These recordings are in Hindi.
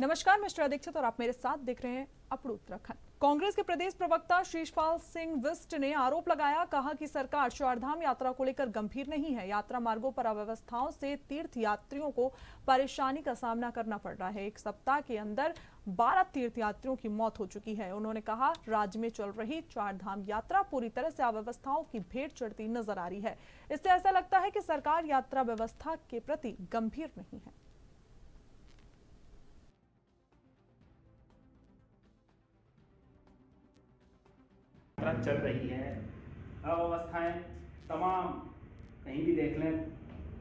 नमस्कार, मिस्टर दीक्षित और आप मेरे साथ देख रहे हैं अपड़ू उत्तराखंड। कांग्रेस के प्रदेश प्रवक्ता शीशपाल सिंह बिष्ट ने आरोप लगाया, कहा कि सरकार चारधाम यात्रा को लेकर गंभीर नहीं है। यात्रा मार्गों पर अव्यवस्थाओं से तीर्थ यात्रियों को परेशानी का सामना करना पड़ रहा है। एक सप्ताह के अंदर 12 तीर्थ यात्रियों की मौत हो चुकी है। उन्होंने कहा, राज्य में चल रही चारधाम यात्रा पूरी तरह से अव्यवस्थाओं की भेंट चढ़ती नजर आ रही है। इससे ऐसा लगता है कि सरकार यात्रा व्यवस्था के प्रति गंभीर नहीं है। यात्रा चल रही है, अव्यवस्थाएं तमाम कहीं भी देख लें,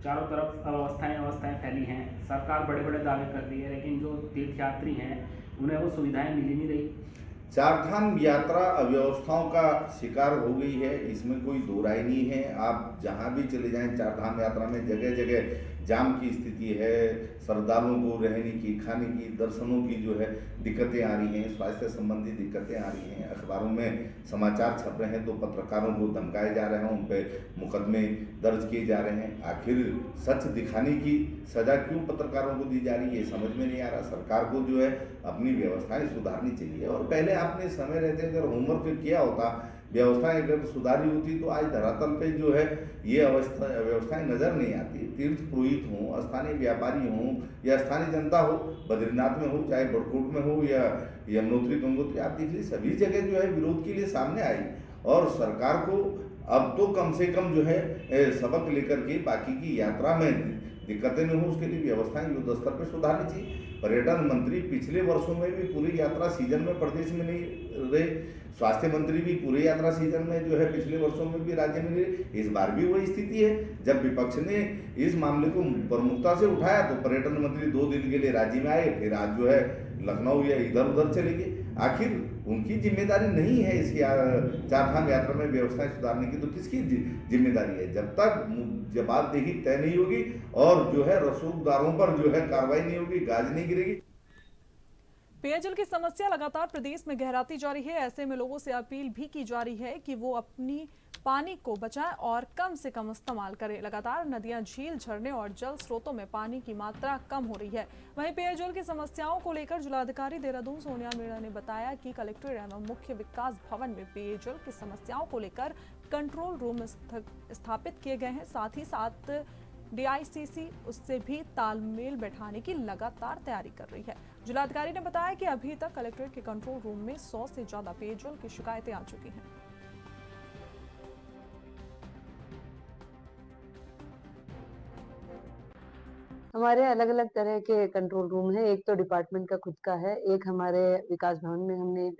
चारों तरफ अव्यवस्थाएं फैली हैं। सरकार बड़े बड़े दावे कर रही है, लेकिन जो तीर्थयात्री हैं उन्हें वो सुविधाएं मिल ही नहीं रही। चारधाम यात्रा अव्यवस्थाओं का शिकार हो गई है, इसमें कोई दो राय नहीं है। आप जहां भी चले जाएं, चारधाम यात्रा में जगह जगह जाम की स्थिति है। श्रद्धालुओं को रहने की, खाने की, दर्शनों की जो है दिक्कतें आ रही हैं, स्वास्थ्य संबंधी दिक्कतें आ रही हैं। अखबारों में समाचार छप रहे हैं तो पत्रकारों को धमकाए जा रहे हैं, उन पर मुकदमे दर्ज किए जा रहे हैं। आखिर सच दिखाने की सजा क्यों पत्रकारों को दी जा रही है, समझ में नहीं आ रहा। सरकार को जो है अपनी व्यवस्थाएं सुधारनी चाहिए, और पहले आपने समय रहते अगर होमवर्क किया होता, व्यवस्थाएं अगर सुधारी होती तो आज धरातल पे जो है ये व्यवस्थाएं नजर नहीं आती। तीर्थ पुरोहित हों, स्थानीय व्यापारी हों या स्थानीय जनता हो, बद्रीनाथ में हो, चाहे बड़कोट में हो या यमुनोत्री गंगोत्री, आप देख लीजिए सभी जगह जो है विरोध के लिए सामने आई। और सरकार को अब तो कम से कम जो है सबक लेकर के बाकी की यात्रा में दिक्कतें न हो, उसके लिए व्यवस्थाएं युद्ध स्तर पर सुधारनी चाहिए। पर्यटन मंत्री पिछले वर्षों में भी पूरी यात्रा सीजन में प्रदेश में नहीं रहे, स्वास्थ्य मंत्री भी पूरी यात्रा सीजन में जो है पिछले वर्षों में भी राज्य में रहे। इस बार भी वही स्थिति है। जब विपक्ष ने इस मामले को प्रमुखता से उठाया तो पर्यटन मंत्री 2 दिन के लिए राज्य में आए, फिर आज जो है लखनऊ या इधर उधर चले गए। आखिर उनकी जिम्मेदारी नहीं है इस चारधाम यात्रा में व्यवस्थाएं सुधारने की, तो किसकी जिम्मेदारी है? जब तक जवाबदेही तय नहीं होगी और जो है रसूखदारों पर जो है कार्रवाई नहीं होगी, गाज नहीं गिरेगी। पेयजल की समस्या लगातार प्रदेश में गहराती जा रही है। ऐसे में लोगों से अपील भी की जा रही है कि वो अपनी पानी को बचाएं और कम से कम इस्तेमाल करें। लगातार नदियां, झील, झरने और जल स्रोतों में पानी की मात्रा कम हो रही है। वहीं पेयजल की समस्याओं को लेकर जिलाधिकारी देहरादून सोनिया मीणा ने बताया कि कलेक्ट्रेट एवं मुख्य विकास भवन में पेयजल की समस्याओं को लेकर कंट्रोल रूम स्थापित किए गए हैं। साथ ही साथ डीआईसीसी उससे भी तालमेल बैठाने की लगातार तैयारी कर रही है। जिलाधिकारी ने बताया कि अभी तक कलेक्ट्रेट के कंट्रोल रूम में 100 से ज्यादा पेयजल की शिकायतें आ चुकी हैं। हमारे अलग अलग तरह के कंट्रोल रूम है। एक तो डिपार्टमेंट का खुद का है, एक हमारे विकास भवन में हमने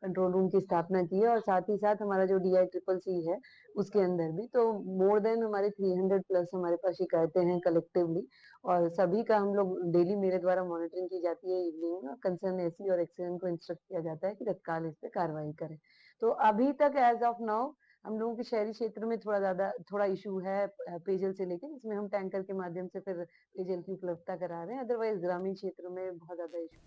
कंट्रोल रूम की स्थापना की है, और साथ ही साथ हमारा जो DICCC है उसके अंदर भी। तो मोर देन हमारे 300 प्लस हमारे पास शिकायतें हैं कलेक्टिवली, और सभी का हम लोग डेली मेरे द्वारा मॉनिटरिंग की जाती है। इवनिंग में कंसर्न एसी और एक्सीडेंट को इंस्ट्रक्ट किया जाता है कि तत्काल इस पे कार्रवाई करें। तो अभी तक एज ऑफ नाउ हम लोगों के शहरी क्षेत्र में थोड़ा इशू है पेयजल से लेकर, इसमें हम टैंकर के माध्यम से फिर पेयजल की उपलब्धता करा रहे हैं। अदरवाइज ग्रामीण क्षेत्र में बहुत ज्यादा इशू।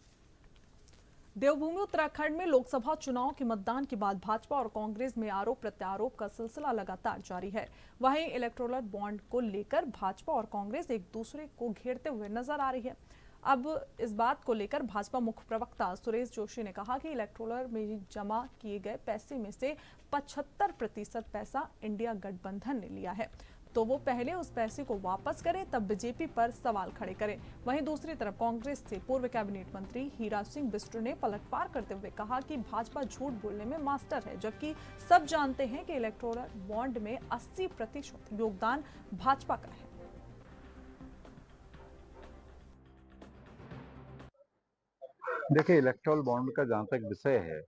देवभूमि उत्तराखंड में लोकसभा चुनाव के मतदान के बाद भाजपा और कांग्रेस में आरोप प्रत्यारोप का सिलसिला लगातार जारी है। वहीं इलेक्टोरल बॉन्ड को लेकर भाजपा और कांग्रेस एक दूसरे को घेरते हुए नजर आ रही है। अब इस बात को लेकर भाजपा मुख्य प्रवक्ता सुरेश जोशी ने कहा कि इलेक्टोरल में जमा किए गए पैसे में से 75% पैसा इंडिया गठबंधन ने लिया है, तो वो पहले उस पैसे को वापस करें, तब बीजेपी पर सवाल खड़े करें। वहीं दूसरी तरफ कांग्रेस से पूर्व कैबिनेट मंत्री हीरा सिंह बिष्ट ने पलटवार करते हुए कहा कि भाजपा झूठ बोलने में मास्टर है, जबकि सब जानते हैं कि इलेक्टोरल बॉन्ड में 80% योगदान भाजपा का है। देखिए, इलेक्टोरल बॉन्ड का जहां तक विषय है,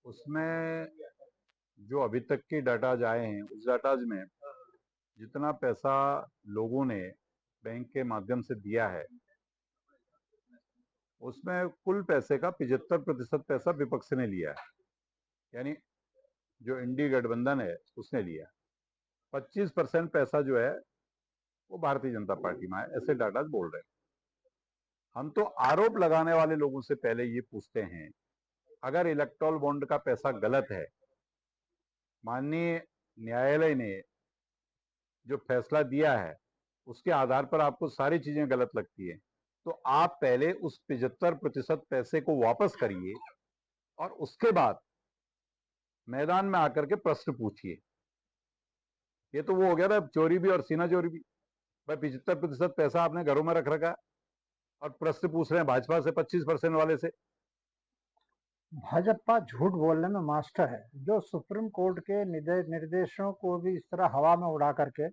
उसमें जो अभी तक की डाटाज आए हैं, उस डाटाज में जितना पैसा लोगों ने बैंक के माध्यम से दिया है, उसमें कुल पैसे का 75% पैसा विपक्ष ने लिया है, यानी जो इंडी गठबंधन है उसने लिया। 25% पैसा जो है वो भारतीय जनता पार्टी में है, ऐसे डाटाज बोल रहे हैं। हम तो आरोप लगाने वाले लोगों से पहले ये पूछते हैं, अगर इलेक्टोरल बॉन्ड का पैसा गलत है, माननीय न्यायालय ने जो फैसला दिया है उसके आधार पर आपको सारी चीजें गलत लगती है, तो आप पहले उस 75% पैसे को वापस करिए और उसके बाद मैदान में आकर के प्रश्न पूछिए। ये तो वो हो गया ना, चोरी भी और सीना चोरी भी। भाई 75% पैसा आपने घरों में रख रखा है और प्रश्न पूछ रहे हैं भाजपा से 25% वाले से। भाजपा झूठ बोलने में मास्टर है, जो सुप्रीम कोर्ट के निर्देशों को भी इस तरह हवा में उड़ा करके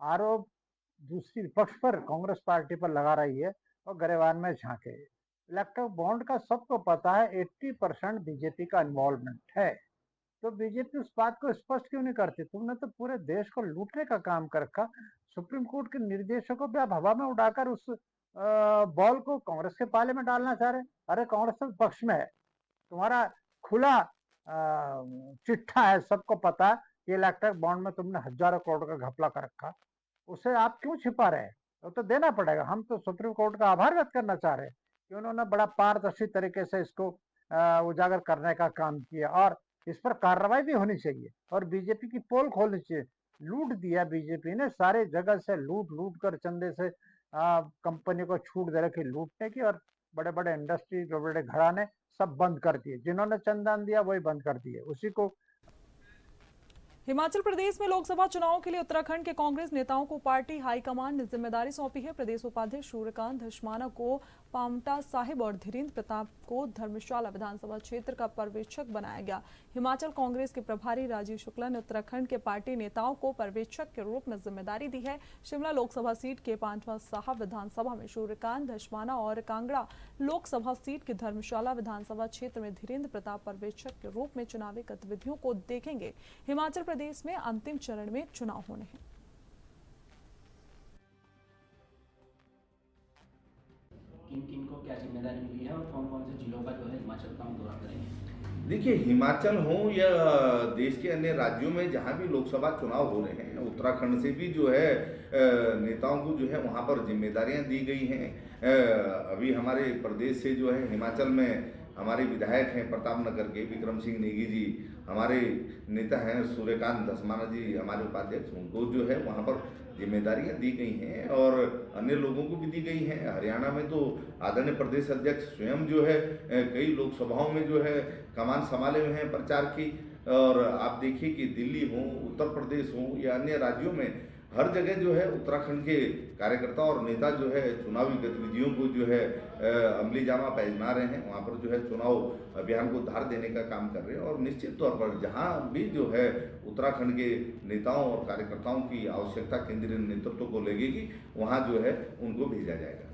आरोप दूसरी विपक्ष पर, कांग्रेस पार्टी पर लगा रही है और गरेबान में झांके। इलेक्ट्रल बॉन्ड का सबको पता है 80% बीजेपी का इन्वॉल्वमेंट है, तो बीजेपी उस बात को स्पष्ट क्यों नहीं करती? तुमने तो पूरे देश को लूटने का काम कर रखा। सुप्रीम कोर्ट के निर्देशों को भी आप हवा में उड़ाकर उस बॉल को कांग्रेस के पाले में डालना चाह रहे। अरे कांग्रेस तो पक्ष में है, तुम्हारा खुला चिट्ठा है, सबको पता है कि इलेक्ट्रल बॉन्ड में तुमने हजारों करोड़ का घपला कर रखा, उसे आप क्यों छिपा रहे हैं? तो देना पड़ेगा। हम तो सुप्रीम कोर्ट का आभार व्यक्त करना चाह रहे हैं कि उन्होंने बड़ा पारदर्शी तरीके से इसको उजागर करने का काम किया और इस पर कार्रवाई भी होनी चाहिए और बीजेपी की पोल खोलनी चाहिए। लूट दिया बीजेपी ने, सारे जगह से लूट कर चंदे से कंपनी को छूट दे रखी लूटने की, और बड़े बड़े इंडस्ट्री, बड़े बड़े घराने सब बंद कर दिए। जिन्होंने चंदा दिया वही बंद कर दिए, उसी को। हिमाचल प्रदेश में लोकसभा चुनाव के लिए उत्तराखंड के कांग्रेस नेताओं को पार्टी हाईकमान ने जिम्मेदारी सौंपी है। प्रदेश उपाध्यक्ष सूर्यकांत धस्माना को पांवटा साहिब और धीरेन्द्र प्रताप को धर्मशाला विधानसभा क्षेत्र का पर्यवेक्षक बनाया गया। हिमाचल कांग्रेस के प्रभारी राजीव शुक्ला ने उत्तराखंड के पार्टी नेताओं को पर्यवेक्षक के रूप में जिम्मेदारी दी है। शिमला लोकसभा सीट के पांवटा साहिब विधानसभा में सूर्यकांत धस्माना और कांगड़ा लोकसभा सीट के धर्मशाला विधानसभा क्षेत्र में धीरेन्द्र प्रताप पर्यवेक्षक के रूप में चुनावी गतिविधियों को देखेंगे। हिमाचल प्रदेश में अंतिम चरण में चुनाव होने हैं। किन किन को क्या जिम्मेदारी मिली है और कौन कौन से जिलों का जो है हिमाचल का हम दौरा करेंगे? देखिए, हिमाचल हो या देश के अन्य राज्यों में जहाँ भी लोकसभा चुनाव हो रहे हैं, उत्तराखंड से भी जो है नेताओं को जो है वहाँ पर जिम्मेदारियाँ दी गई हैं। अभी हमारे प्रदेश से जो है हिमाचल में हमारे विधायक हैं प्रताप नगर के विक्रम सिंह नेगी जी, हमारे नेता हैं सूर्यकांत धस्माना जी, हमारे उपाध्यक्ष, उनको जो है वहाँ पर जिम्मेदारियां दी गई हैं और अन्य लोगों को भी दी गई हैं। हरियाणा में तो आदरणीय प्रदेश अध्यक्ष स्वयं जो है कई लोकसभाओं में जो है कमान संभाले हुए हैं प्रचार की। और आप देखिए कि दिल्ली हो, उत्तर प्रदेश हो या अन्य राज्यों में हर जगह जो है उत्तराखंड के कार्यकर्ता और नेता जो है चुनावी गतिविधियों को जो है अमली जामा पहना रहे हैं। वहाँ पर जो है चुनाव अभियान को धार देने का काम कर रहे हैं और निश्चित तौर पर जहाँ भी जो है उत्तराखंड के नेताओं और कार्यकर्ताओं की आवश्यकता केंद्रीय नेतृत्व को लगेगी, वहाँ जो है उनको भेजा जाएगा।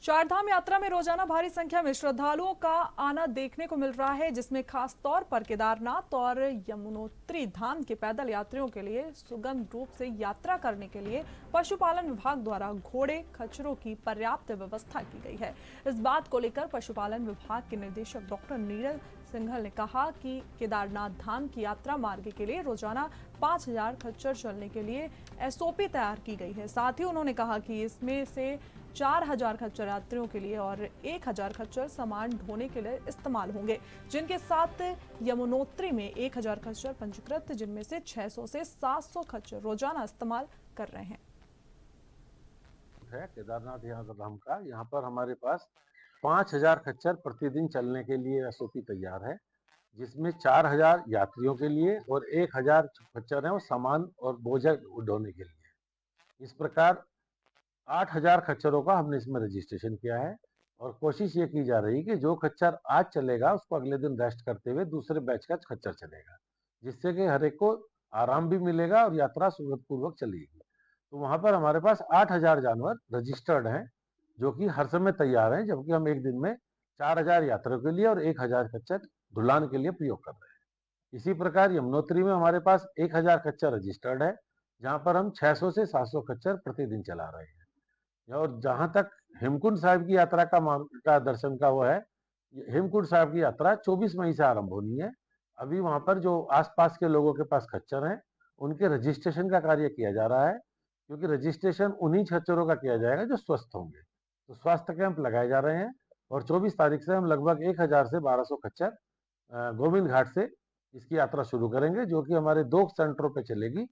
चारधाम यात्रा में रोजाना भारी संख्या में श्रद्धालुओं का आना देखने को मिल रहा है, जिसमें खास तौर पर केदारनाथ और यमुनोत्री धाम के पैदल यात्रियों के लिए सुगम रूप से यात्रा करने के लिए पशुपालन विभाग द्वारा घोड़े खच्चरों की पर्याप्त व्यवस्था की गई है। इस बात को लेकर पशुपालन विभाग के निदेशक डॉक्टर नीरज सिंघल ने कहा कि केदारनाथ धाम की यात्रा मार्ग के लिए रोजाना 5000 खच्चर चलने के लिए एसओपी तैयार की गई है। साथ ही उन्होंने कहा कि इसमें से 4000 खच्चर यात्रियों के लिए और 1000 खच्चर सामान ढोने के लिए इस्तेमाल होंगे, जिनके साथ यमुनोत्री में 1000 खच्चर पंजीकृत, जिनमें से 600 से 700 खच्चर रोजाना इस्तेमाल कर रहे हैं। केदारनाथ धाम का यहाँ पर हमारे पास 5000 खच्चर प्रतिदिन चलने के लिए एसओपी तैयार है, जिसमें 4000 यात्रियों के लिए और 1000 खच्चर है वो सामान और बोझा ढोने के लिए। इस प्रकार 8000 खच्चरों का हमने इसमें रजिस्ट्रेशन किया है और कोशिश ये की जा रही है कि जो खच्चर आज चलेगा उसको अगले दिन रेस्ट करते हुए दूसरे बैच का खच्चर चलेगा, जिससे कि हर एक को आराम भी मिलेगा और यात्रा सुगमपूर्वक चलेगी। तो वहाँ पर हमारे पास 8000 जानवर रजिस्टर्ड हैं जो कि हर समय तैयार हैं, जबकि हम एक दिन में 4000 यात्रियों के लिए और 1000 खच्चर ढुलान के लिए प्रयोग कर रहे हैं। इसी प्रकार यमुनोत्री में हमारे पास 1000 खच्चर रजिस्टर्ड है, जहाँ पर हम 600 से 700 खच्चर प्रतिदिन चला रहे हैं। और जहां तक हेमकुंड साहिब की यात्रा का दर्शन का वो है, हेमकुंड साहिब की यात्रा 24 मई से आरंभ होनी है। अभी वहां पर जो आसपास के लोगों के पास खच्चर हैं उनके रजिस्ट्रेशन का कार्य किया जा रहा है, क्योंकि रजिस्ट्रेशन उन्हीं खच्चरों का किया जाएगा जो स्वस्थ होंगे। तो स्वास्थ्य कैंप लगाए जा रहे हैं और 24 तारीख से हम लगभग 1000 से 1200 खच्चर गोविंद घाट से इसकी यात्रा शुरू करेंगे, जो कि हमारे 2 सेंटरों पे चलेगी।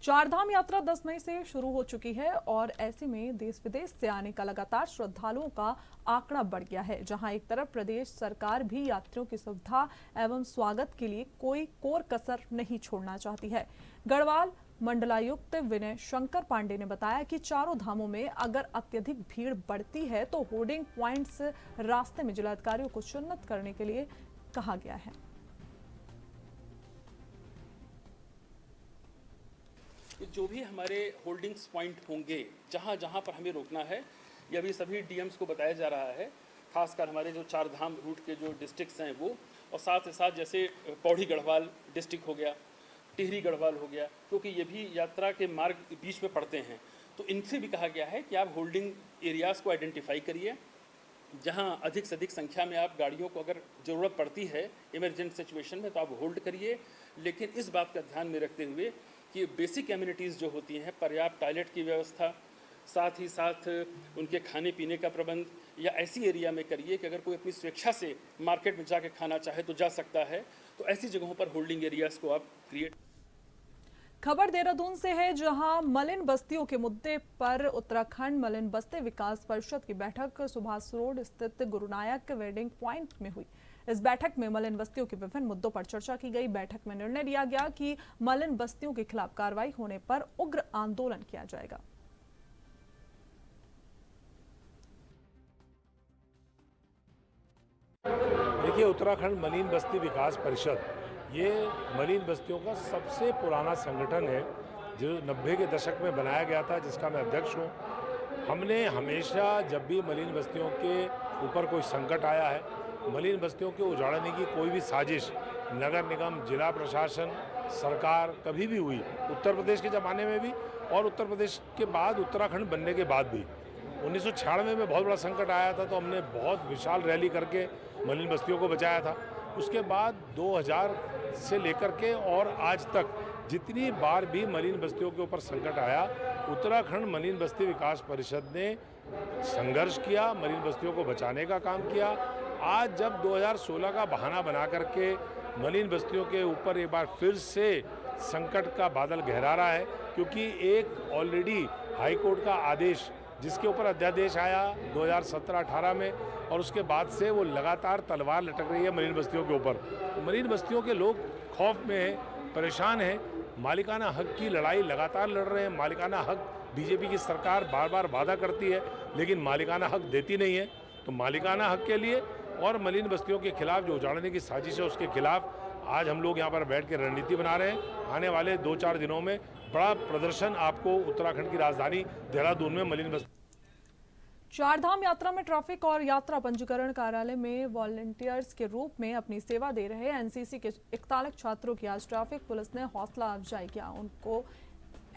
चारधाम यात्रा 10 मई से शुरू हो चुकी है और ऐसे में देश विदेश से आने का लगातार श्रद्धालुओं का आंकड़ा बढ़ गया है। जहां एक तरफ प्रदेश सरकार भी यात्रियों की सुविधा एवं स्वागत के लिए कोई कोर कसर नहीं छोड़ना चाहती है। गढ़वाल मंडलायुक्त विनय शंकर पांडे ने बताया कि चारों धामों में अगर अत्यधिक भीड़ बढ़ती है तो होर्डिंग पॉइंट्स रास्ते में जिलाधिकारियों को चिन्हित करने के लिए कहा गया है। जो भी हमारे होल्डिंग्स पॉइंट होंगे, जहाँ जहाँ पर हमें रोकना है, ये अभी सभी डीएम्स को बताया जा रहा है। खासकर हमारे जो चार धाम रूट के जो डिस्ट्रिक्ट्स हैं वो, और साथ ही साथ जैसे पौड़ी गढ़वाल डिस्ट्रिक्ट हो गया, टिहरी गढ़वाल हो गया, क्योंकि ये भी यात्रा के मार्ग बीच में पड़ते हैं। तो इनसे भी कहा गया है कि आप होल्डिंग एरियाज़ को आइडेंटिफाई करिए, जहाँ अधिक से अधिक संख्या में आप गाड़ियों को अगर ज़रूरत पड़ती है इमरजेंट सिचुएशन में तो आप होल्ड करिए, लेकिन इस बात का ध्यान में रखते हुए कि बेसिक एमिनिटीज़ जो होती हैं, पर्याप्त टॉयलेट की व्यवस्था, साथ ही साथ उनके खाने पीने का प्रबंध या ऐसी एरिया में करिए कि अगर कोई अपनी स्वेच्छा से मार्केट में जाके खाना चाहे तो जा सकता है। तो ऐसी जगहों पर होल्डिंग एरियाज़ को आप क्रिएट। खबर देहरादून से है, जहां मलिन बस्तियों के मुद्दे पर उत्तराखंड मलिन बस्ती विकास परिषद की बैठक सुभाष रोड स्थित गुरुनायक वेडिंग पॉइंट में हुई। इस बैठक में मलिन बस्तियों के विभिन्न मुद्दों पर चर्चा की गई। बैठक में निर्णय लिया गया कि मलिन बस्तियों के खिलाफ कार्रवाई होने पर उग्र आंदोलन किया जाएगा। देखिए, उत्तराखंड मलिन बस्ती विकास परिषद ये मलिन बस्तियों का सबसे पुराना संगठन है, जो 90 के दशक में बनाया गया था, जिसका मैं अध्यक्ष हूँ। हमने हमेशा जब भी मलिन बस्तियों के ऊपर कोई संकट आया है, मलिन बस्तियों को उजाड़ने की कोई भी साजिश नगर निगम, जिला प्रशासन, सरकार कभी भी हुई, उत्तर प्रदेश के ज़माने में भी और उत्तर प्रदेश के बाद उत्तराखंड बनने के बाद भी। 1996 में बहुत बड़ा संकट आया था तो हमने बहुत विशाल रैली करके मलिन बस्तियों को बचाया था। उसके बाद 2000 से लेकर के और आज तक जितनी बार भी मलिन बस्तियों के ऊपर संकट आया, उत्तराखंड मलिन बस्ती विकास परिषद ने संघर्ष किया, मलिन बस्तियों को बचाने का काम किया। आज जब 2016 का बहाना बना करके मलिन बस्तियों के ऊपर एक बार फिर से संकट का बादल गहरा रहा है, क्योंकि एक ऑलरेडी हाई कोर्ट का आदेश जिसके ऊपर अध्यादेश आया 2017-18 में, और उसके बाद से वो लगातार तलवार लटक रही है मलिन बस्तियों के ऊपर। मलिन बस्तियों के लोग खौफ में हैं, परेशान हैं, मालिकाना हक की लड़ाई लगातार लड़ रहे हैं। मालिकाना हक बीजेपी की सरकार बार बार वादा करती है, लेकिन मालिकाना हक देती नहीं है। तो मालिकाना हक के लिए और मलिन बस्तियों के खिलाफ जो उजाड़ने की साजिश है, उसके खिलाफ आज हम लोग यहाँ पर बैठ के रणनीति बना रहे हैं। आने वाले 2-4 दिनों में बड़ा प्रदर्शन आपको उत्तराखंड की राजधानी देहरादून में मलिन बस्ती। चारधाम यात्रा में ट्रैफिक और यात्रा पंजीकरण कार्यालय में वॉलंटियर्स के रूप में अपनी सेवा दे रहे एनसीसी के 41 छात्रों की आज ट्रैफिक पुलिस ने हौसला अफजाई किया। उनको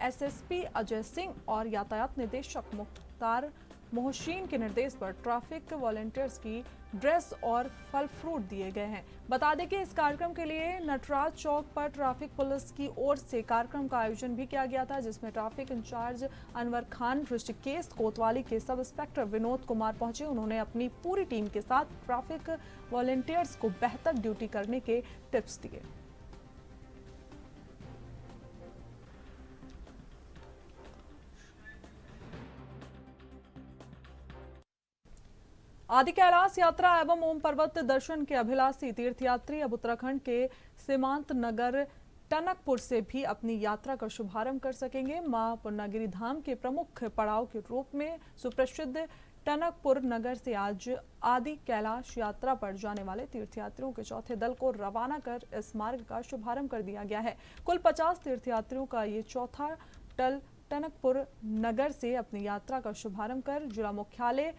एसएसपी अजय सिंह और यातायात निदेशक मुख्तार मोहसिन के निर्देश पर ट्रैफिक वॉलंटियर्स की ड्रेस और फल फ्रूट दिए गए हैं। बता दें कि इस कार्यक्रम के लिए नटराज चौक पर ट्रैफिक पुलिस की ओर से कार्यक्रम का आयोजन भी किया गया था, जिसमें ट्रैफिक इंचार्ज अनवर खान, ऋषिकेश कोतवाली के सब इंस्पेक्टर विनोद कुमार पहुंचे। उन्होंने अपनी पूरी टीम के साथ ट्रैफिक वॉलंटियर्स को बेहतर ड्यूटी करने के टिप्स दिए। आदि कैलाश यात्रा एवं ओम पर्वत दर्शन के अभिलाषी तीर्थयात्री अब उत्तराखंड के सीमांत नगर टनकपुर से भी अपनी यात्रा का शुभारंभ कर सकेंगे। मां पूर्णागिरि धाम के प्रमुख पड़ाव के रूप में सुप्रसिद्ध टनकपुर नगर से आज आदि कैलाश यात्रा पर जाने वाले तीर्थयात्रियों के चौथे दल को रवाना कर इस मार्ग का शुभारंभ कर दिया गया है। कुल 50 तीर्थयात्रियों का ये चौथा दल टनकपुर नगर से अपनी यात्रा का शुभारंभ कर जिला मुख्यालय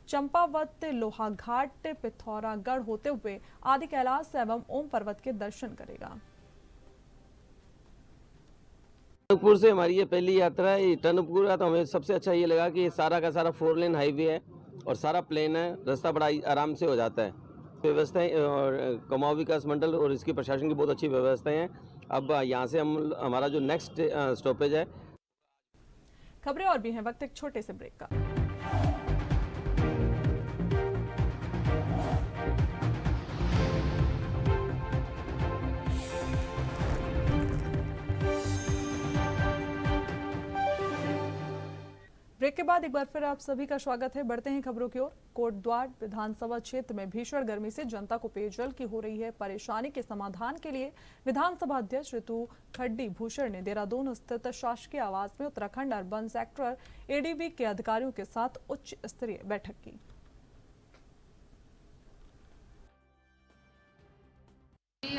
चंपावत, लोहाघाट, पिथौरागढ़ होते हुए आदि कैलाश एवं ओम पर्वत के दर्शन करेगा। टनकपुर से हमारी ये पहली यात्रा है। टनकपुर का तो हमें सबसे अच्छा ये लगा कि ये सारा का सारा 4 लेन हाईवे है और सारा प्लेन है, रास्ता बड़ा आराम से हो जाता है। व्यवस्थाएं और कुमाऊं विकास मंडल और इसकी प्रशासन की बहुत अच्छी व्यवस्थाएं हैं। अब यहाँ से हमारा जो नेक्स्ट स्टॉपेज है। खबरें और भी हैं, वक्त एक छोटे से ब्रेक का। ब्रेक के बाद एक बार फिर आप सभी का स्वागत है। बढ़ते हैं खबरों की ओर। कोटद्वार विधानसभा क्षेत्र में भीषण गर्मी से जनता को पेयजल की हो रही है परेशानी के समाधान के लिए विधानसभा अध्यक्ष ऋतु खड्डी भूषण ने देहरादून स्थित शासकीय आवास में उत्तराखंड अर्बन सेक्टर एडीबी के अधिकारियों के साथ उच्च स्तरीय बैठक की।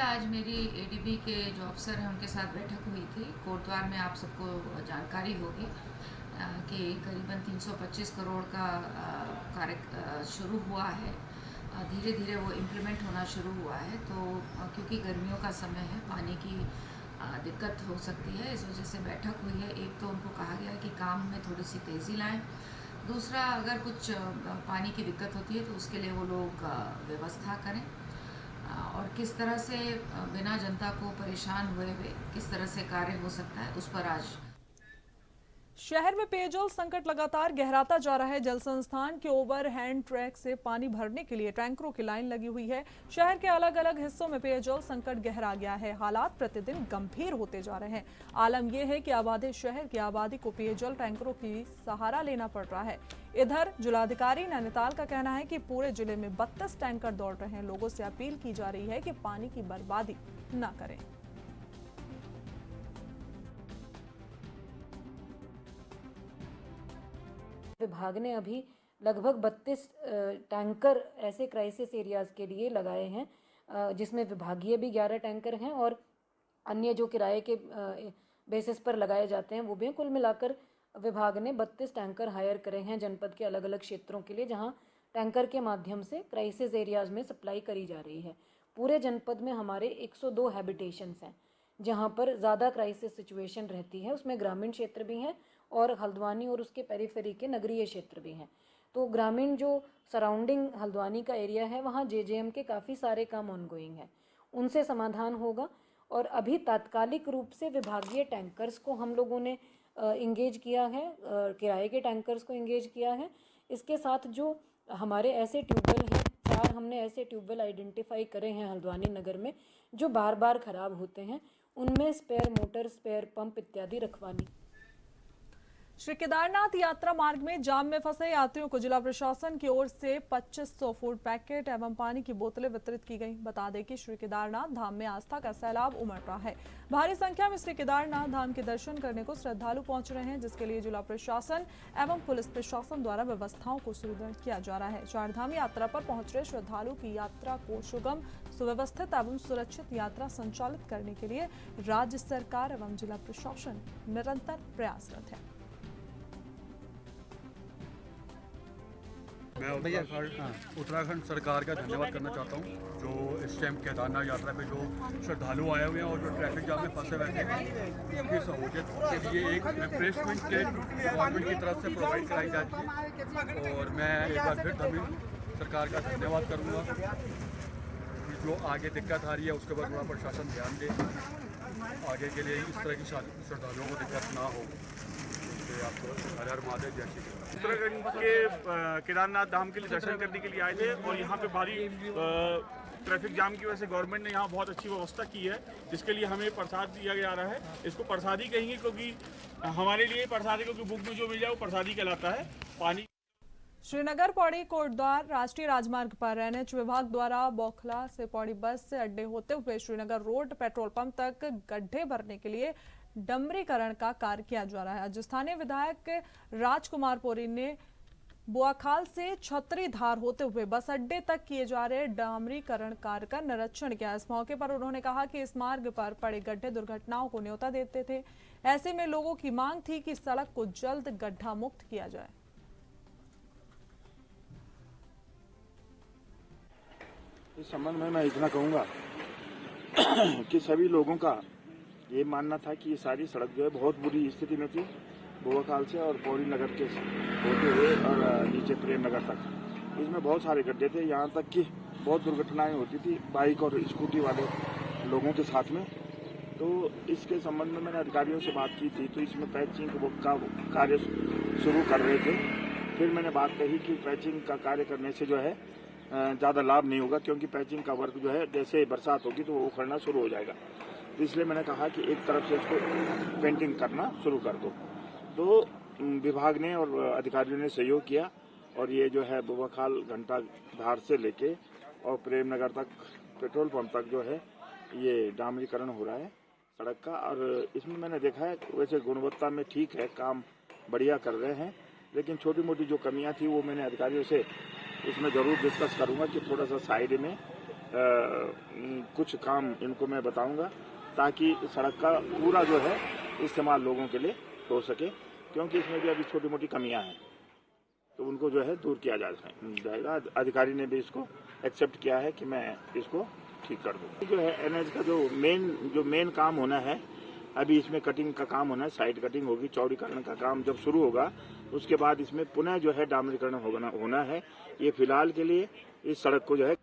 आज मेरी एडीबी के जो अफसर हैं उनके साथ बैठक हुई थी। कोटद्वार में आप सबको जानकारी होगी कि करीबन 325 करोड़ का कार्य शुरू हुआ है। धीरे धीरे वो इम्प्लीमेंट होना शुरू हुआ है। तो क्योंकि गर्मियों का समय है, पानी की दिक्कत हो सकती है, इस वजह से बैठक हुई है। एक तो उनको कहा गया कि काम में थोड़ी सी तेज़ी लाएं। दूसरा, अगर कुछ पानी की दिक्कत होती है तो उसके लिए वो लोग व्यवस्था करें और किस तरह से बिना जनता को परेशान हुए किस तरह से कार्य हो सकता है, उस पर आज शहर में पेयजल संकट लगातार गहराता जा रहा है। जल संस्थान के ओवरहेड ट्रैक से पानी भरने के लिए टैंकरों की लाइन लगी हुई है। शहर के अलग अलग हिस्सों में पेयजल संकट गहरा गया है। हालात प्रतिदिन गंभीर होते जा रहे हैं। आलम यह है कि आबादी शहर की आबादी को पेयजल टैंकरों की सहारा लेना पड़ रहा है। इधर जिलाधिकारी नैनीताल का कहना है कि पूरे जिले में 32 टैंकर दौड़ रहे हैं। लोगों से अपील की जा रही है कि पानी की बर्बादी न करें। विभाग ने अभी लगभग 32 टैंकर ऐसे क्राइसिस एरियाज के लिए लगाए हैं, जिसमें विभागीय भी 11 टैंकर हैं और अन्य जो किराए के बेसिस पर लगाए जाते हैं वो भी हैं। कुल मिलाकर विभाग ने 32 टैंकर हायर करे हैं जनपद के अलग अलग क्षेत्रों के लिए, जहां टैंकर के माध्यम से क्राइसिस एरियाज में सप्लाई करी जा रही है। पूरे जनपद में हमारे 102 हैबिटेशंस हैं जहां पर ज़्यादा क्राइसिस सिचुएशन रहती है। उसमें ग्रामीण क्षेत्र भी हैं और हल्द्वानी और उसके पेरिफेरी के नगरीय क्षेत्र भी हैं। तो ग्रामीण जो सराउंडिंग हल्द्वानी का एरिया है वहाँ जेजेएम के काफ़ी सारे काम ऑनगोइंग हैं, उनसे समाधान होगा। और अभी तात्कालिक रूप से विभागीय टैंकर्स को हम लोगों ने इंगेज किया है, किराए के टैंकर्स को इंगेज किया है। इसके साथ जो हमारे ऐसे ट्यूबवेल हैं, 4 हमने ऐसे ट्यूबवेल आइडेंटिफाई करे हैं हल्द्वानी नगर में जो बार बार ख़राब होते हैं, उनमें स्पेयर मोटर, स्पेयर पंप इत्यादि रखवानी। श्री केदारनाथ यात्रा मार्ग में जाम में फंसे यात्रियों को जिला प्रशासन की ओर से 2500 फूड पैकेट एवं पानी की बोतलें वितरित की गई। बता दें कि श्री केदारनाथ धाम में आस्था का सैलाब उमड़ रहा है। भारी संख्या में श्री केदारनाथ धाम के दर्शन करने को श्रद्धालु पहुंच रहे हैं, जिसके लिए जिला प्रशासन एवं पुलिस प्रशासन द्वारा व्यवस्थाओं को सुदृढ़ किया जा रहा है। चारधाम यात्रा पर पहुंच रहे श्रद्धालु की यात्रा को सुगम, सुव्यवस्थित एवं सुरक्षित यात्रा संचालित करने के लिए राज्य सरकार एवं जिला प्रशासन निरंतर प्रयासरत है। मैं उत्तराखंड सरकार का धन्यवाद करना चाहता हूँ, जो इस टाइम केदारनाथ यात्रा पे जो श्रद्धालु आए हुए हैं और जो ट्रैफिक जाम में फंसे हुए थे, उनकी सहूलियत के लिए एक रिफ्रेशमेंट किट गवर्नमेंट की तरफ से प्रोवाइड कराई जाती है। और मैं एक बार फिर तमिल सरकार का धन्यवाद करूँगा। जो आगे दिक्कत आ रही है उसके ऊपर थोड़ा प्रशासन ध्यान दे, आगे के लिए इस तरह की श्रद्धालुओं को दिक्कत ना हो। आपको हर हर महादेव जय श्री कृष्ण। उत्तराखंड के केदारनाथ धाम के लिए दर्शन करने के लिए आए थे और यहाँ पे भारी ट्रैफिक जाम की वजह से गवर्नमेंट ने यहाँ बहुत अच्छी व्यवस्था की है, जिसके लिए हमें प्रसाद दिया जा रहा है। इसको प्रसादी कहेंगे क्योंकि हमारे लिए प्रसादी, क्योंकि बुक में जो मिल जाए वो प्रसादी कहलाता है। पानी श्रीनगर पौड़ी कोटद्वार राष्ट्रीय राजमार्ग पर एनएच विभाग द्वारा बौखला से पौड़ी बस से अड्डे होते हुए श्रीनगर रोड पेट्रोल पंप तक गड्ढे भरने के लिए डमरीकरण का कार्य किया जा रहा है। आज स्थानीय विधायक राजकुमार पोरी ने बुआखाल से छतरीधार होते हुए बस अड्डे तक किए जा रहे डामरीकरण कार्य का निरीक्षण किया। इस मौके पर उन्होंने कहा कि इस मार्ग पर पड़े गड्ढे दुर्घटनाओं को न्योता देते थे। ऐसे में लोगों की मांग थी कि सड़क को जल्द गड्ढा मुक्त किया जाए। इस संबंध में मैं इतना कहूँगा कि सभी लोगों का ये मानना था कि ये सारी सड़क जो है बहुत बुरी स्थिति में थी, बुआखाल से और पौड़ी नगर के होते हुए और नीचे प्रेम नगर तक। इसमें बहुत सारे गड्ढे थे, यहाँ तक कि बहुत दुर्घटनाएं होती थी बाइक और स्कूटी वाले लोगों के साथ में। तो इसके संबंध में मैंने अधिकारियों से बात की थी, तो इसमें पैचिंग का कार्य शुरू कर रहे थे। फिर मैंने बात कही कि पैचिंग का कार्य करने से जो है ज़्यादा लाभ नहीं होगा, क्योंकि पैचिंग का वर्क जो है जैसे बरसात होगी तो वो उखड़ना शुरू हो जाएगा। तो इसलिए मैंने कहा कि एक तरफ से इसको पेंटिंग करना शुरू कर दो। तो विभाग ने और अधिकारियों ने सहयोग किया और ये जो है बुआखाल घंटा धार से लेके और प्रेमनगर तक पेट्रोल पंप तक जो है ये डामरीकरण हो रहा है सड़क का। और इसमें मैंने देखा है वैसे गुणवत्ता में ठीक है, काम बढ़िया कर रहे हैं, लेकिन छोटी मोटी जो कमियां थी वो मैंने अधिकारियों से इसमें ज़रूर डिस्कस करूंगा कि थोड़ा सा साइड में कुछ काम इनको मैं बताऊंगा ताकि सड़क का पूरा जो है इस्तेमाल लोगों के लिए हो सके, क्योंकि इसमें भी अभी छोटी मोटी कमियां हैं तो उनको जो है दूर किया जाएगा। अधिकारी ने भी इसको एक्सेप्ट किया है कि मैं इसको ठीक कर दूँ। जो है एनएच का जो मेन काम होना है, अभी इसमें कटिंग का काम होना है, साइड कटिंग होगी, चौड़ीकरण का काम जब शुरू होगा उसके बाद इसमें पुनः जो है डामरीकरण होना है। ये फिलहाल के लिए इस सड़क को जो है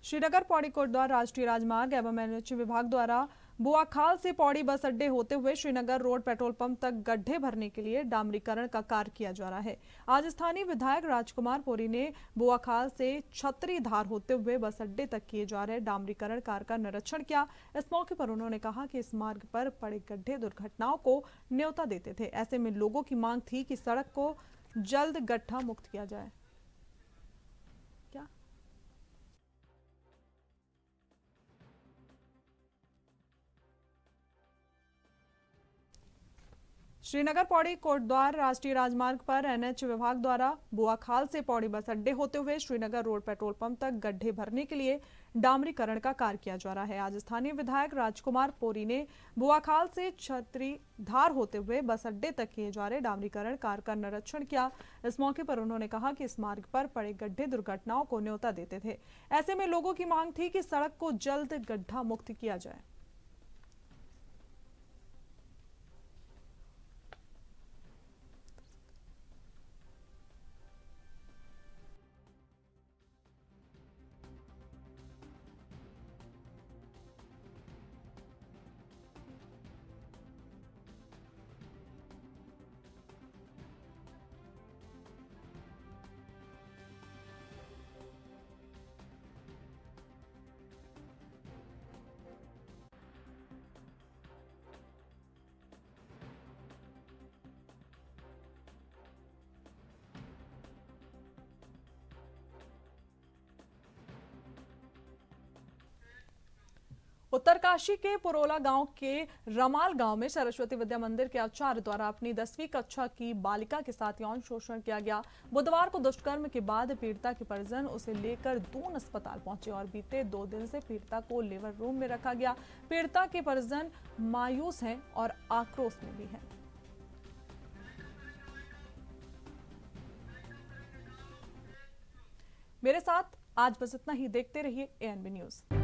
श्रीनगर पौड़ी कोटद्वार राष्ट्रीय राजमार्ग एवं एनएच विभाग द्वारा बुआखाल से पौड़ी बस अड्डे होते हुए श्रीनगर रोड पेट्रोल पंप तक गड्ढे भरने के लिए डामरीकरण का कार्य किया जा रहा है। आज स्थानीय विधायक राजकुमार पोरी ने बुआखाल से छतरी धार होते हुए बस अड्डे तक किए जा रहे डामरीकरण कार्य का निरीक्षण किया। इस मौके पर उन्होंने कहा कि इस मार्ग पर पड़े गड्ढे दुर्घटनाओं को न्योता देते थे। ऐसे में लोगों की मांग थी कि सड़क को जल्द गड्ढा मुक्त किया जाए। श्रीनगर पौड़ी कोटद्वार राष्ट्रीय राजमार्ग पर एनएच विभाग द्वारा बुआखाल से पौड़ी बस अड्डे होते हुए श्रीनगर रोड पेट्रोल पंप तक गड्ढे भरने के लिए डामरीकरण का कार्य किया जा रहा है। आज स्थानीय विधायक राजकुमार पोरी ने बुआखाल से छतरी धार होते हुए बस अड्डे तक किए जा रहे डामरीकरण कार्य का निरीक्षण किया। इस मौके पर उन्होंने कहा कि इस मार्ग पर पड़े गड्ढे दुर्घटनाओं को न्योता देते थे। ऐसे में लोगों की मांग थी कि सड़क को जल्द गड्ढा मुक्त किया जाए। उत्तरकाशी के पुरोला गांव के रमाल गांव में सरस्वती विद्या मंदिर के आचार्य द्वारा अपनी 10वीं कक्षा की बालिका के साथ यौन शोषण किया गया। बुधवार को दुष्कर्म के बाद पीड़िता के परिजन उसे लेकर दून अस्पताल पहुंचे और बीते 2 दिन से पीड़िता को लेबर रूम में रखा गया। पीड़िता के परिजन मायूस हैं और आक्रोश में भी हैं। मेरे साथ आज बस इतना ही। देखते रहिए ANB न्यूज।